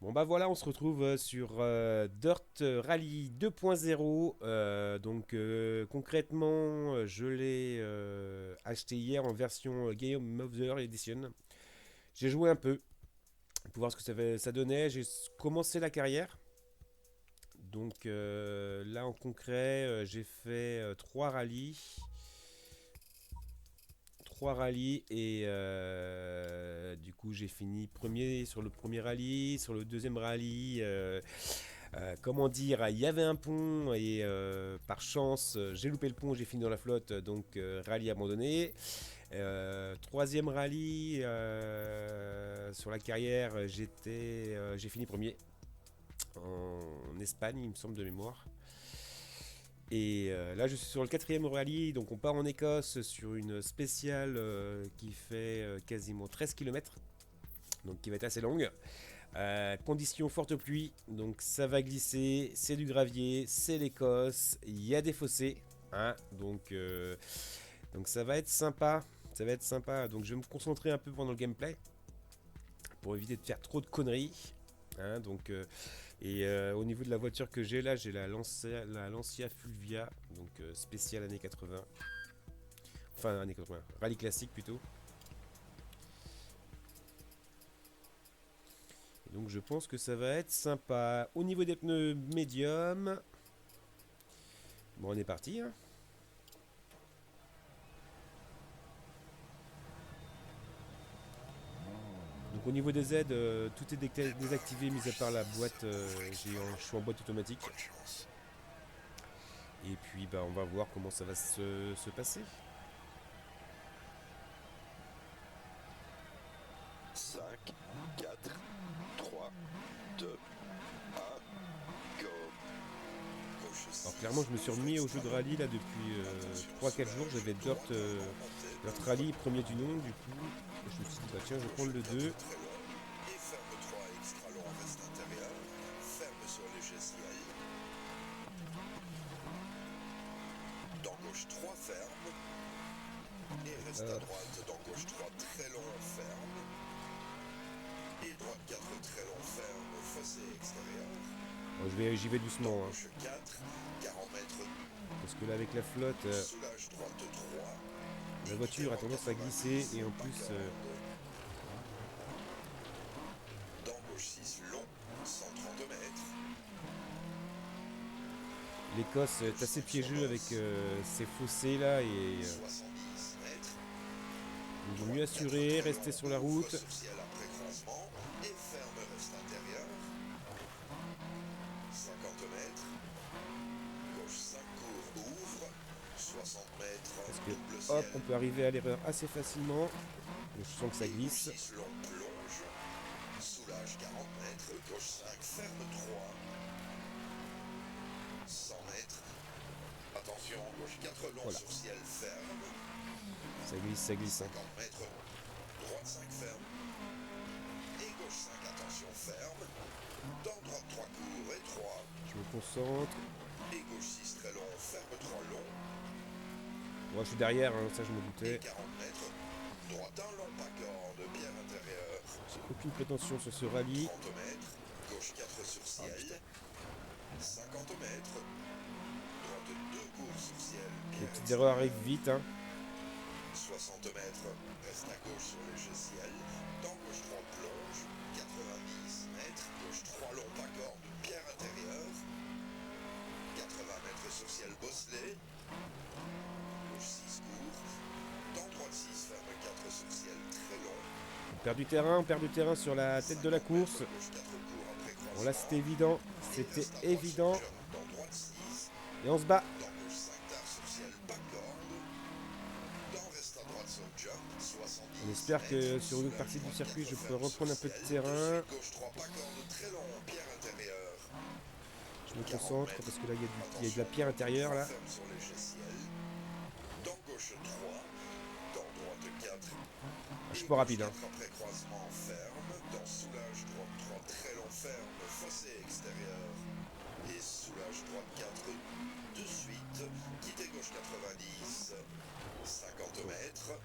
Bon bah voilà, on se retrouve sur Dirt Rally 2.0. Concrètement, je l'ai acheté hier en version Game of the Year Edition. J'ai joué un peu pour voir ce que ça donnait. J'ai commencé la carrière. Là en concret, j'ai fait 3 rallyes et du coup j'ai fini premier sur le premier rallye, sur le deuxième rallye. Comment dire, il y avait un pont et par chance, j'ai loupé le pont, j'ai fini dans la flotte, rallye abandonné. Troisième rallye sur la carrière, j'ai fini premier en Espagne, il me semble de mémoire. Et là, je suis sur le quatrième rallye, donc on part en Écosse sur une spéciale qui fait quasiment 13 km, donc qui va être assez longue. Conditions forte pluie, donc ça va glisser, c'est du gravier, c'est l'Écosse, il y a des fossés, hein, donc ça va être sympa, ça va être sympa. Donc je vais me concentrer un peu pendant le gameplay pour éviter de faire trop de conneries, hein, au niveau de la voiture que j'ai là, j'ai la Lancia Fulvia, spéciale années 80, enfin années 80, rallye classique plutôt. Donc je pense que ça va être sympa. Au niveau des pneus médium, bon on est parti, hein. Donc au niveau des aides, tout est désactivé, mis à part la boîte. Je suis en boîte automatique. Et puis bah, on va voir comment ça va se passer. 5, 4, 3, 2, 1, go. Gauche Alors 6, clairement je me suis remis au jeu de extra long. rallye là depuis Attention 3-4 jours. soulage, J'avais droite avant montée de Dirt Rally 2,5 premier m. du nom du coup. Et je me suis dit bah tiens je vais Gauche prendre le 4 2. très long. Et ferme 3 extra long reste intérieur. Ferme sur léger slide. Dans gauche 3 ferme. Et reste à droite dans gauche 3 très long ferme. Et droite 4 très long ferme. Fossé extérieur. J'y vais Dans doucement, hein, gauche 4, 40 mètres. parce que là avec la flotte, Soulage droite 3. la Et voiture a quittez-moi tendance à glisser 90, et en pas plus corde. Dans gauche 6, long, 130 mètres. l'Écosse est Gauche assez 5 sur piégeux avec bosse, ces fossés là et 70 mètres. il vaut mieux Droite 4 assurer, très rester long, sur la ouvre route. sur ciel après croisement. Et ferme reste intérieur. 50 mètres. Gauche 5 court, ouvre. 60 mètres, Parce que double hop, ciel. on peut arriver à l'erreur assez facilement. Donc, je sens que ça Et gauche glisse. 6 long, plonge. Soulage 40 mètres. Gauche 5, ferme 3. 100 mètres. Attention, gauche 4 long Voilà, sur ciel ferme. ça glisse, hein. 50 mètres. Droite 5 ferme. Et gauche 5, attention ferme. Dans droite 3 court et 3. Je me concentre. Et gauche 6 très long, ferme 3 long. Moi, je suis derrière, hein, ça je me Et doutais. 40 mètres. Droite 1 long, pas corde, pierre intérieure. J'ai aucune prétention sur ce rallye. 30 mètres. Gauche 4 sur Ah putain, ciel. 50 mètres. Droite 2 court sur ciel, les pierre petites erreurs extérieure. arrivent vite, hein. 60 mètres, reste à gauche sur léger ciel. Dans gauche 3 plonge. 90 mètres, gauche 3 long, pas corde, pierre intérieure. 80 mètres sur ciel bosselé. Gauche 6 court. Dans droite 6 ferme 4 sur ciel très long. On perd du terrain sur la tête de la 50 mètres, course. gauche 4 court après Bon là croisement. c'était évident, Et c'était reste à droite sur évident. jump. Dans droite 6. Et on se bat. Dans gauche 5 tard sur ciel, pas corde. Dans reste à droite sur jump, 70 On espère mètres. que sur une autre Soulage partie du droite circuit 4 je peux ferme sur reprendre un peu de ciel. De terrain. suite gauche 3 pas corde, très long, pierre intérieure. Je me 40 concentre mètres. parce que là il y a de Attention, la pierre droite intérieure 3 là. ferme sur léger ciel. Dans gauche 3. Dans droite 4. Je suis Et pas gauche rapide, hein. 4 après croisement ferme. Dans soulage droite 3 très long ferme. Fossé extérieur. Et soulage droite 4. De suite. Quittez gauche 90. 50 mètres.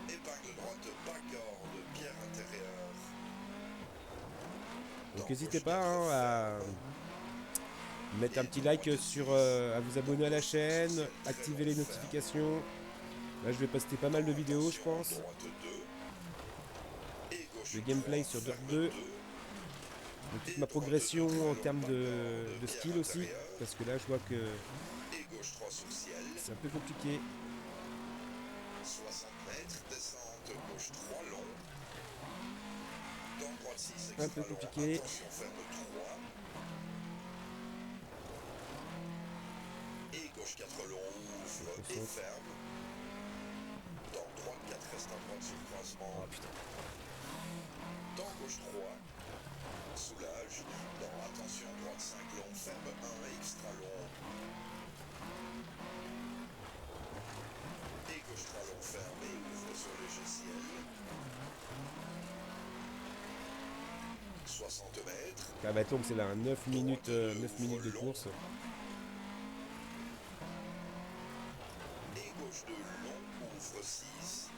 Épingle droite pas corde. Pierre intérieure. Donc n'hésitez pas hein, à mettre un petit like sur, à vous abonner à la chaîne, activer les notifications. Là je vais poster pas mal de vidéos je pense. De gameplay sur Dirt 2. Donc toute ma progression en termes de skill aussi. Parce que là je vois que c'est un peu compliqué. 60 mètres, descente gauche 3 long. Dans droite 6 Un extra peu long, compliqué. attention ferme 3. Et gauche 4 long, ouvre et ferme. Dans droite 4 reste à droite sur croisement. Oh putain. Dans gauche 3, soulage. Dans attention droite 5 long, ferme 1 extra long. Et gauche 3 long, ferme et ouvre sur léger ciel. 60 mètres. Ah bah donc c'est là, 9 minutes de course. Et gauche 2 long, ouvre 6.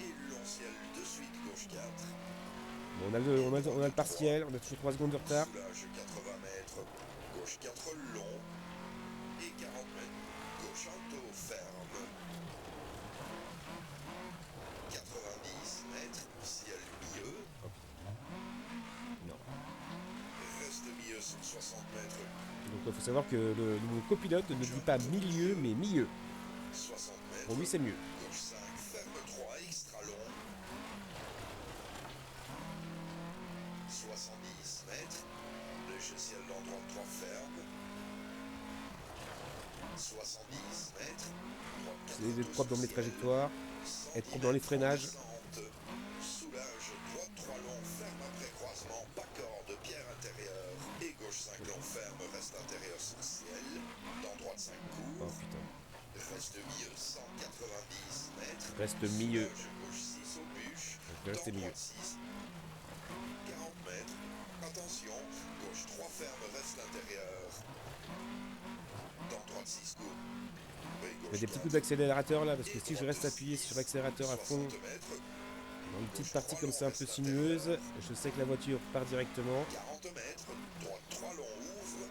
Et long ciel de suite, gauche 4. Bon, on a le partiel, on a toujours 3 secondes de retard. Soulage 80 mètres, gauche 4 long. Et 40 mètres, gauche alto, ferme. 90 mètres, ciel milieu. Non. Reste milieu sur 60 mètres. Donc il faut savoir que mon copilote ne dit pas milieu mais milieu. 60 mètres. Pour lui c'est mieux. Gauche 5, ferme 3, extra long. 70 mètres. Léger ciel dans droite 3, ferme. 70 mètres. Droite 4, C'est d'être propre dans les trajectoires, être propre dans les freinages. Soulage, droite 3 long, ferme après croisement, pas corde, pierre intérieure. Et gauche 5 long, ferme, reste intérieur sur ciel. Dans droite 5 Oh court. putain. Reste milieu 190 mètres. Reste milieu. Soulage, gauche 6 au bûche. Je vais rester Dans milieu. droite 6. 40 mètres. Attention, gauche 3 ferme, reste intérieur. Dans droite 6 court. Je mets des petits coups d'accélérateur là parce que si je reste appuyé sur l'accélérateur à fond dans une petite partie comme ça un peu sinueuse, je sais que la voiture part directement. 40 mètres, droite 3 long, ouvre.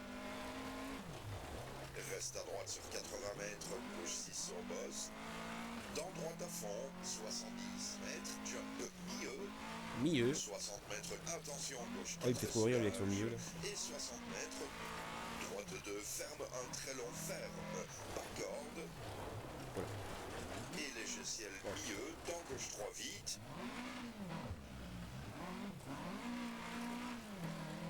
Reste à droite sur 80 mètres, gauche 6 sur bosse. Dans droite à fond, 70 mètres, jump milieu. Milieu. 60 mètres, attention, gauche 4. Oh il me fait trop rire lui avec son milieu là. Et 60 mètres, droite 2, ferme un très long, ferme. Pas corde. Voilà. Et léger ciel milieu, dans gauche 3 vite.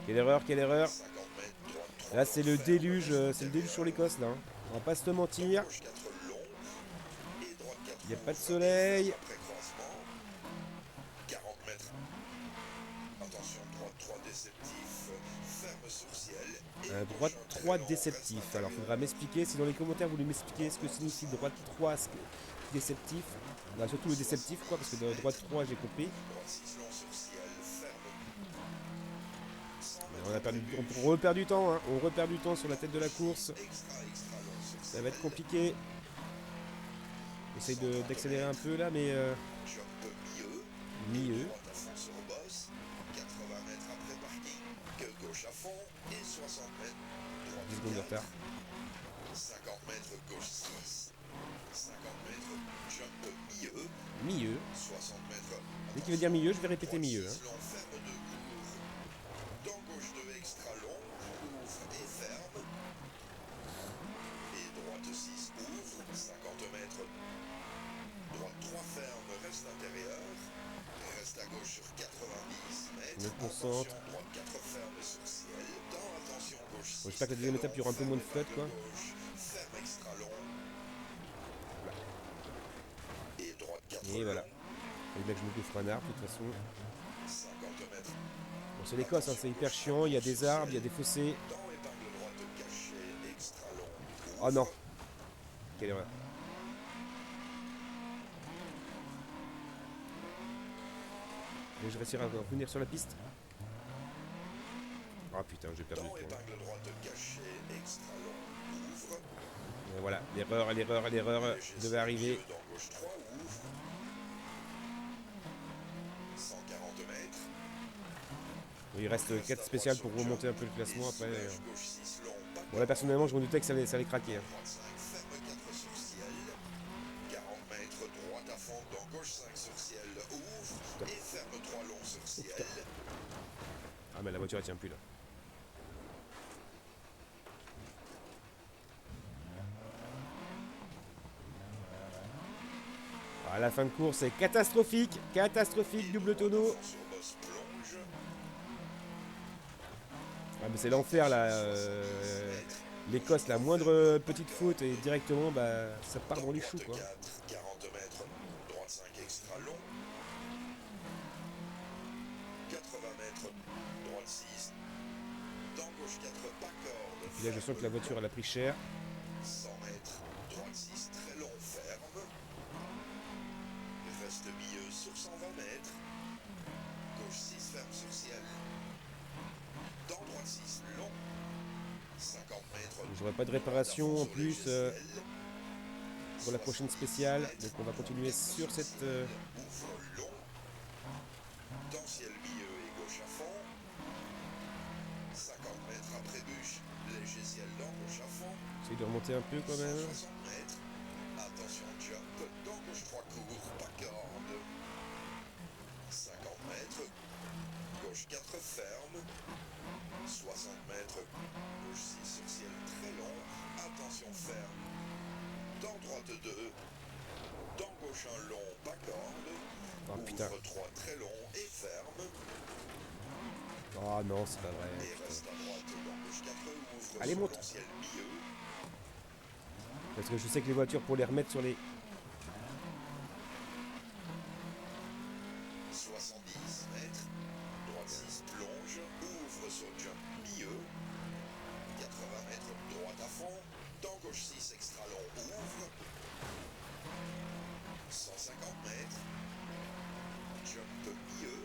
Quelle erreur, quelle erreur. 50 mètres, droite 3 Là long, c'est le ferme, déluge, reste c'est le déluge sur intérieur. l'Écosse là. Hein. On va pas se mentir. Gauche 4 long. Et droite 4 Il n'y a pas de ouvre, soleil. et ferme après croisement. 40 mètres. Attention, droite 3 déceptif. Ferme sur ciel. Et Droite gauche un 3 très long, déceptif. reste Alors intérieur. faudra m'expliquer, si dans les commentaires vous voulez m'expliquer ce que signifie droite 3 déceptif. Là, surtout le déceptif quoi, parce que dans droite 3 j'ai compris. Droite 6 long sur ciel. Ferme. 100 mètres On a perdu, après bûche. on repère du temps, hein. On repère du temps sur la tête de la course. Extra long sur Ça va être ciel. compliqué. J'essaye d'accélérer un peu là, mais Jump milieu. milieu. Droite à fond sur bosse. 80 mètres après parking. Que gauche à fond. Et 60 mètres. Droite 10 secondes de 4. retard. 50 mètres gauche 6. 50 mètres jump milieu. Milieu. 60 mètres. Dès qu'il veut dire milieu, je vais répéter Droite milieu. 6 Hein. long, ferme 2 court. Dans gauche 2 extra long. Ouvre et ferme. Et droite 6 ouvre. 50 mètres. Droite 3 ferme. Reste intérieur. Reste à gauche sur 90 mètres. Je me concentre. Attention, droite 4 ferme sur ciel. Dans attention gauche 6. Bon, j'espère que la deuxième étape, il y aura un peu moins de flotte, quoi. Gauche, ferme extra long. Et droite 4 Et voilà. long. Et là que je me couvre un arbre, de toute façon. 50 mètres. Bon, c'est l'Écosse, hein, c'est hyper chiant. Il y a des arbres, il y a des fossés. Dans épingle droite cachée, extra long. Oh non. Quelle erreur. Et je réussirai à revenir sur la piste. Ah putain, j'ai perdu Dans le temps. épingle droite cachée, extra long. Ouvre. Et voilà, l'erreur Léger devait arriver. milieu, dans gauche 3 ouvre. mètres. Il reste 4 spéciales pour remonter un peu le classement après. Soulage, gauche 6 long, pas Bon, là personnellement, je me doutais que ça allait craquer. Hein. droite 5, ferme 4 sur ciel. 40 mètres, droite à fond, dans gauche 5 sur ciel, ouvre et ferme 3 longs sur ciel. Ah, mais la voiture elle tient plus là. Ah, la fin de course est catastrophique, catastrophique, double tonneau. Sur bosse plonge, Ah, mais c'est l'enfer là. L'Écosse, la moindre petite faute et directement, bah, ça part dans les choux quoi. 4, 40 mètres, droite 5 extra long. 80 mètres, droite 6. Dans gauche 4, pas corde. Puis là, je sens que la voiture elle a pris cher. 100 mètres, droite 6, très long, ferme. Reste milieu sur 120 mètres. Gauche 6, ferme sur ciel. Dans droite 6, long. 50 mètres. J'aurai pas de réparation en plus pour la prochaine spéciale. Donc on va continuer sur cette... Ouvre long. Dans ciel milieu et gauche à fond. 50 mètres après bûche. Léger ciel dans gauche à fond. Essaye de remonter un peu quand même. 160 mètres. Attention jump. Dans gauche 3 cours, pas corde. 50 mètres. Gauche 4 ferme. 60 mètres. Gauche 6 sur ciel très long. Attention ferme. Dans droite 2. Dans gauche un long, pas corde. Oh putain. Ouvre 3 très long et ferme. Oh non, c'est pas vrai. Et reste à droite dans gauche 4. Ouvre Allez, sur monte. long ciel milieu. Parce que je sais que les voitures pour les remettre sur les... 70 mètres. Droite 6 plonge. Ouvre sur jump milieu. 80 mètres. Droite à fond. Dans gauche 6 extra long. Ouvre. 150 mètres. Jump milieu.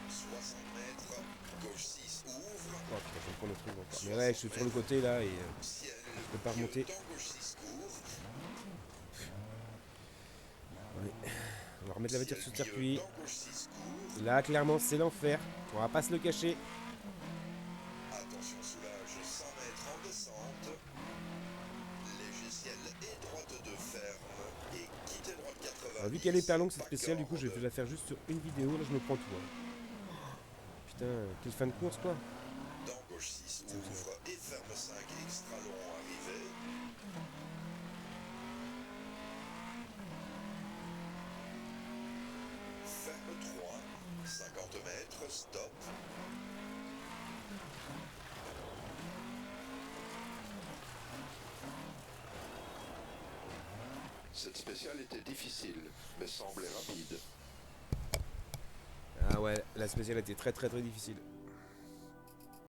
60 mètres. Gauche 6 ouvre. Oh putain, je vais prendre le truc encore. Mais ouais, je suis sur le côté là et Ciel. je peux pas milieu. remonter. Dans gauche 6 court. On va remettre la voiture sur le circuit. Dans gauche 6 court. Là, clairement, c'est l'enfer. On va pas se le cacher. Attention soulage 100 mètres en descente. Léger ciel et droite 2 ferme. Et quittez droite 80. Alors, vu qu'elle est hyper longue cette spéciale, du coup, je vais la faire juste sur une vidéo. Là, je me prends tout. Hein. Putain, quelle fin de course quoi. Dans gauche 6 ouvre et ferme 5 extra long arrivé. Ferme 3, 50 mètres, stop. Cette spéciale était difficile, mais semblait rapide. Ah ouais, la spéciale était très très très difficile.